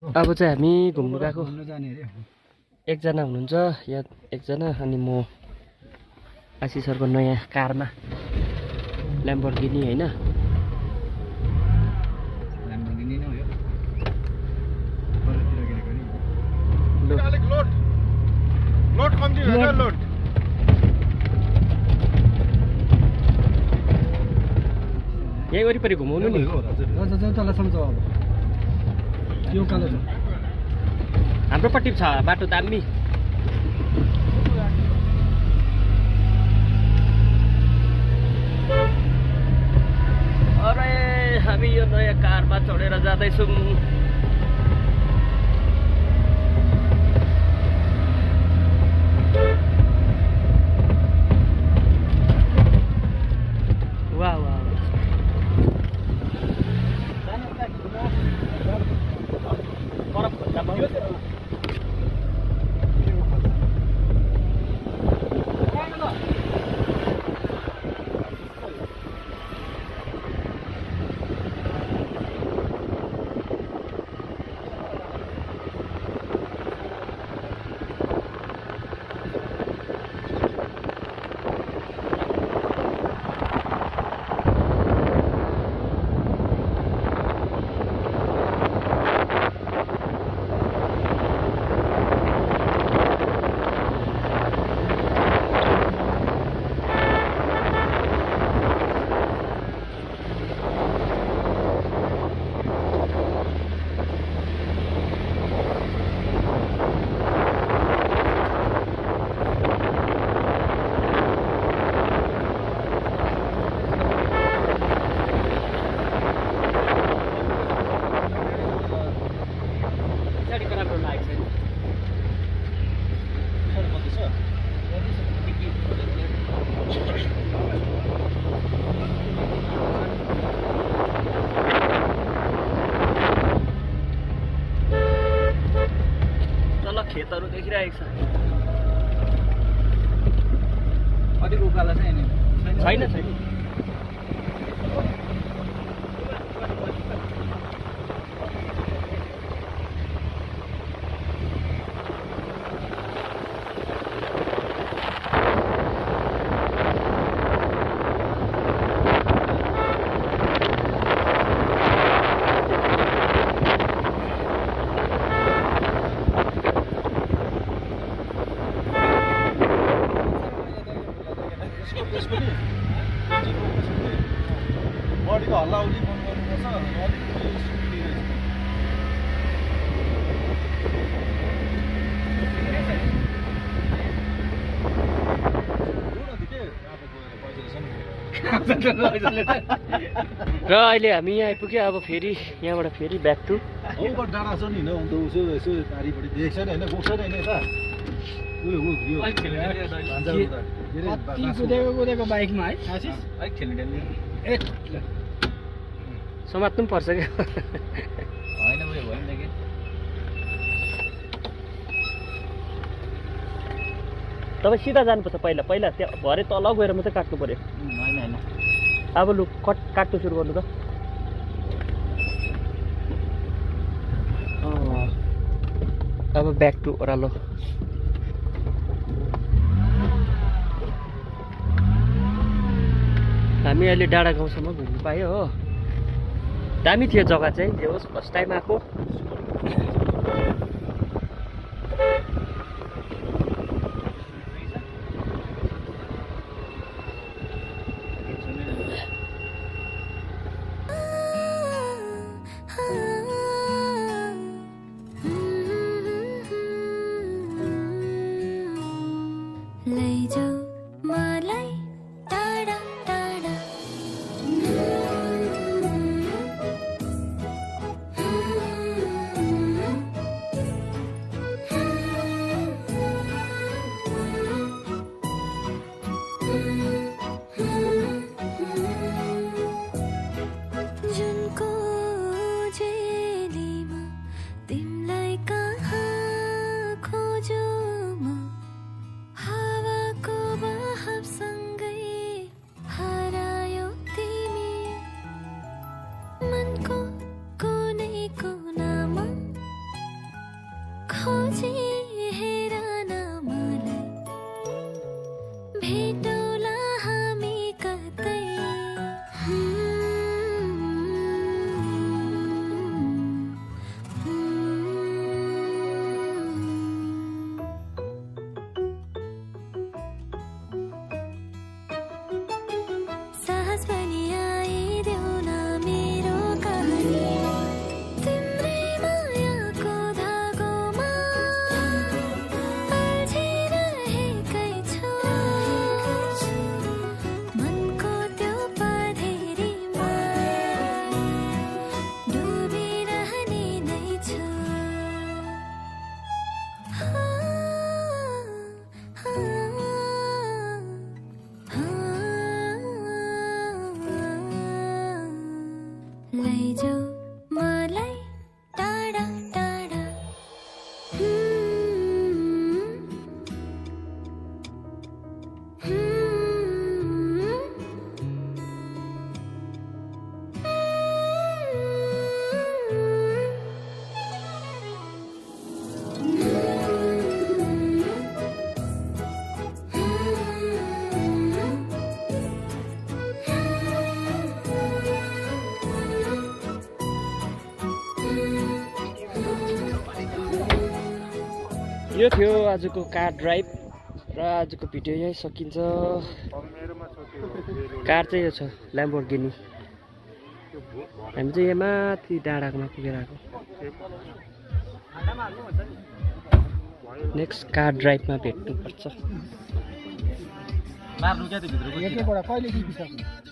अब चाहिँ हामी घुम्नु गएको घुम्न जाने अरे एकजना हुनुहुन्छ यहाँ एकजना अनि म आशिष सरको नयाँ कारमा ल्याम्बोर्गिनी हैन ल्याम्बोर्गिनी नै हो यो लोड कम्ती हुन्छ लोड यही वरिपरि घुमाउनु नि तलसम्म जाऊ अब यो कालो छ हाम्रोपट्टि छ बाटो दामी अरे हामी यो नयाँ कारमा चढेर जाँदैछौँ वाह वाह खेतहरु देखिरहेको छ अधिक उकालो छैन छैन बडीको हल्ला उल्ली बन्द गर्नुपर्छ अलिक र अहिले हामी यहाँ आइपुग्यो अब फेरि यहाँबाट फेरि ब्याक टु ओभर डाँडा छ नि अन्त उसो यसो पारिपट्टि देख्छ नि होइन गएको छैन होइन यता कुदेको बाइकमा है आशिष अलिक खेल्ने समात्नु पनि पर्छ क्या होइन उयो भयो नि कि तपाईँ सिधा जानुपर्छ पहिला त्यहाँ भरे तल गएर मात्रै काट्नु पर्यो होइन अब लु काट्नु सुरु गर्नु त अब ब्याक टु ओह्रालो हामी अहिले डाँडा गाउँसम्म घुम्नु पायो हो दामी थियो जग्गा चाहिँ जे होस् फर्स्ट टाइम आएको यो थियो आजको कार ड्राइभ र आजको भिडियो यहीँ सकिन्छ। कार चाहिँ यो छ ल्याम्बोर्गिनी। हामी चाहिँ यहाँ माथि डाँडामा पुगेर आएको। नेक्स्ट कार ड्राइभमा भेट्नुपर्छ। मार्नु क्या त्यो भित्रको एकैबाट कहिले टिपिसक्नु